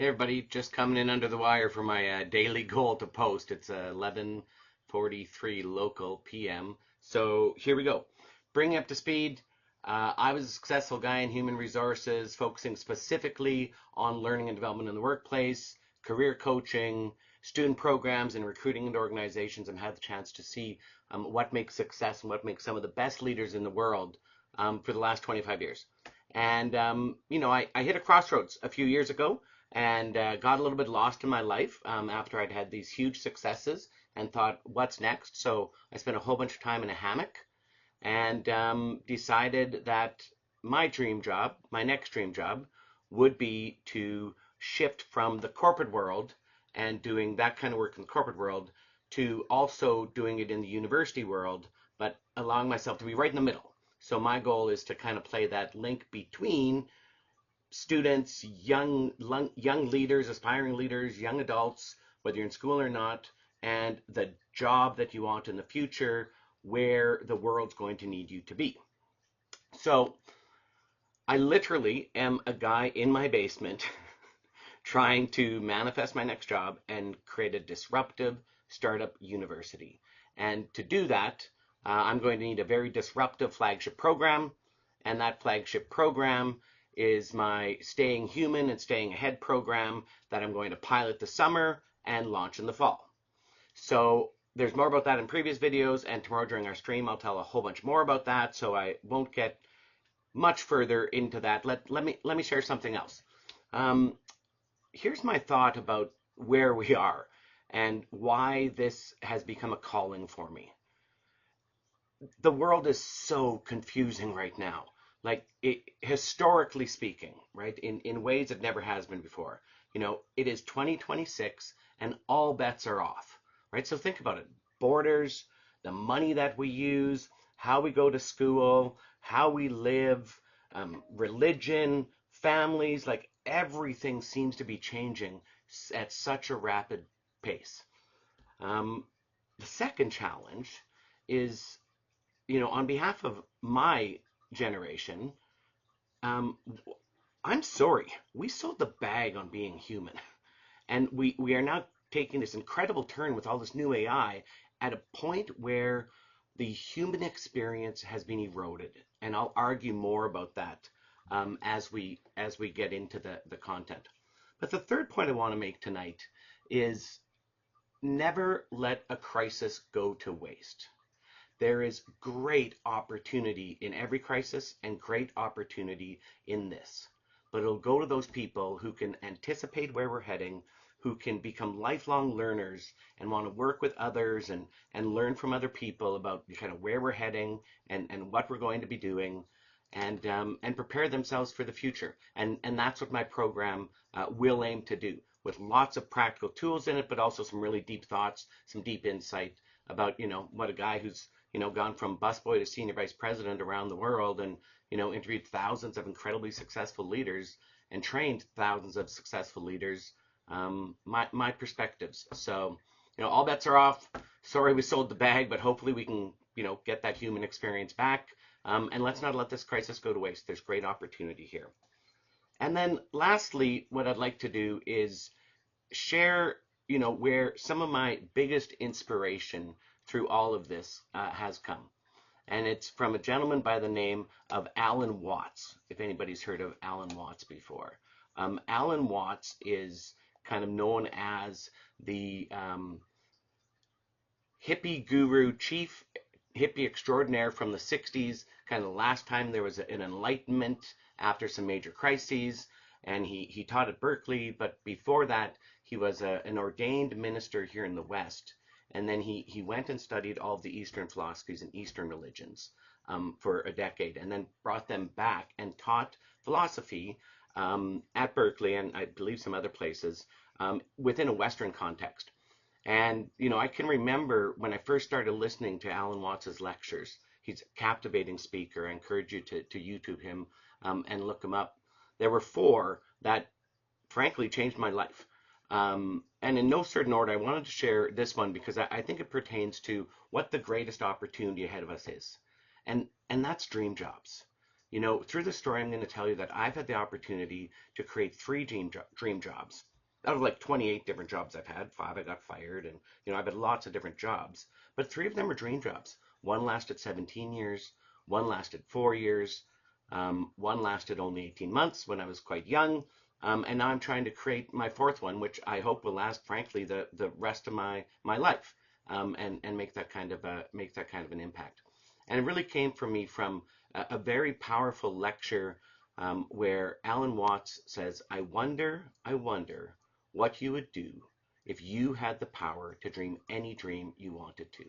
Hey everybody, just coming in under the wire for my daily goal to post. It's 11:43 local PM. So here we go. Bring you up to speed. I was a successful guy in human resources, focusing specifically on learning and development in the workplace, career coaching, student programs, and recruiting into organizations, and had the chance to see what makes success and what makes some of the best leaders in the world for the last 25 years. And, I hit a crossroads a few years ago and got a little bit lost in my life after I'd had these huge successes and thought, what's next? So I spent a whole bunch of time in a hammock and decided that my dream job, my next dream job, would be to shift from the corporate world and doing that kind of work in the corporate world to also doing it in the university world, but allowing myself to be right in the middle. So my goal is to kind of play that link between students, young leaders, aspiring leaders, young adults, whether you're in school or not, and the job that you want in the future, where the world's going to need you to be. So I literally am a guy in my basement trying to manifest my next job and create a disruptive startup university. And to do that, I'm going to need a very disruptive flagship program. And that flagship program is my Staying Human and Staying Ahead program that I'm going to pilot this summer and launch in the fall. So there's more about that in previous videos, and tomorrow during our stream, I'll tell a whole bunch more about that. So I won't get much further into that. Let me share something else. Um, Here's my thought about where we are and why this has become a calling for me. The world is so confusing right now. Like historically speaking, right? In ways it never has been before. It is 2026 and all bets are off, right? So think about it. Borders, the money that we use, how we go to school, how we live, religion, families, like everything seems to be changing at such a rapid pace. Um, the second challenge is, on behalf of my generation, um, I'm sorry, we sold the bag on being human. And we are now taking this incredible turn with all this new AI at a point where the human experience has been eroded. And I'll argue more about that as we get into the content. But the third point I want to make tonight is never let a crisis go to waste. There is great opportunity in every crisis and great opportunity in this. But it'll go to those people who can anticipate where we're heading, who can become lifelong learners and want to work with others and learn from other people about kind of where we're heading and what we're going to be doing and prepare themselves for the future. And that's what my program will aim to do, with lots of practical tools in it, but also some really deep thoughts, some deep insight about, what a guy who's gone from busboy to senior vice president around the world and, interviewed thousands of incredibly successful leaders and trained thousands of successful leaders, my perspectives. So, all bets are off. Sorry we sold the bag, but hopefully we can, get that human experience back. And let's not let this crisis go to waste. There's great opportunity here. And then lastly, what I'd like to do is share, where some of my biggest inspiration through all of this has come. And it's from a gentleman by the name of Alan Watts, if anybody's heard of Alan Watts before. Alan Watts is kind of known as the hippie guru, chief hippie extraordinaire from the 60s, kind of the last time there was an enlightenment after some major crises. And he taught at Berkeley, but before that, he was an ordained minister here in the West. And then he went and studied all of the Eastern philosophies and Eastern religions for a decade, and then brought them back and taught philosophy at Berkeley and I believe some other places within a Western context. And, I can remember when I first started listening to Alan Watts's lectures. He's a captivating speaker. I encourage you to YouTube him and look him up. There were four that frankly changed my life. And in no certain order, I wanted to share this one because I think it pertains to what the greatest opportunity ahead of us is. And that's dream jobs. Through the story, I'm going to tell you that I've had the opportunity to create three dream jobs. out of like 28 different jobs I've had, 5 I got fired, and I've had lots of different jobs, but 3 of them are dream jobs. One lasted 17 years, one lasted 4 years, one lasted only 18 months when I was quite young, and now I'm trying to create my fourth one, which I hope will last, frankly, the rest of my life, and make that kind of an impact. And it really came for me from a very powerful lecture where Alan Watts says, I wonder what you would do if you had the power to dream any dream you wanted to.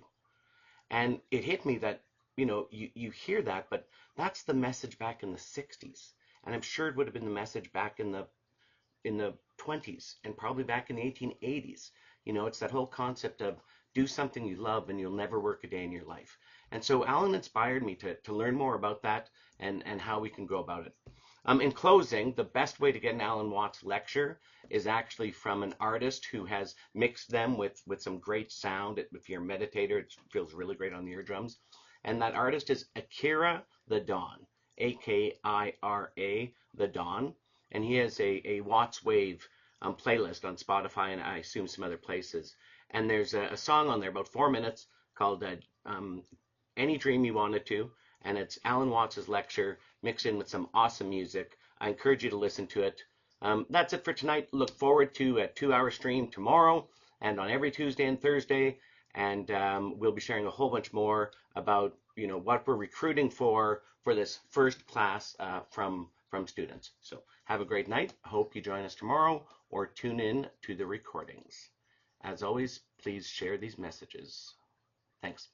And it hit me that, you hear that, but that's the message back in the 60s. And I'm sure it would have been the message back in the 20s and probably back in the 1880s. It's that whole concept of do something you love and you'll never work a day in your life. And so Alan inspired me to learn more about that and how we can go about it. In closing, the best way to get an Alan Watts lecture is actually from an artist who has mixed them with some great sound. If you're a meditator, it feels really great on the eardrums. And that artist is Akira the Dawn, Akira the Dawn. And he has a Watts Wave playlist on Spotify and I assume some other places. And there's a song on there about 4 minutes called Any Dream You Wanted To, and it's Alan Watts' lecture mixed in with some awesome music. I encourage you to listen to it. That's it for tonight. Look forward to a 2-hour stream tomorrow and on every Tuesday and Thursday. And we'll be sharing a whole bunch more about what we're recruiting for this first class from students. So have a great night. I hope you join us tomorrow or tune in to the recordings. As always, please share these messages. Thanks.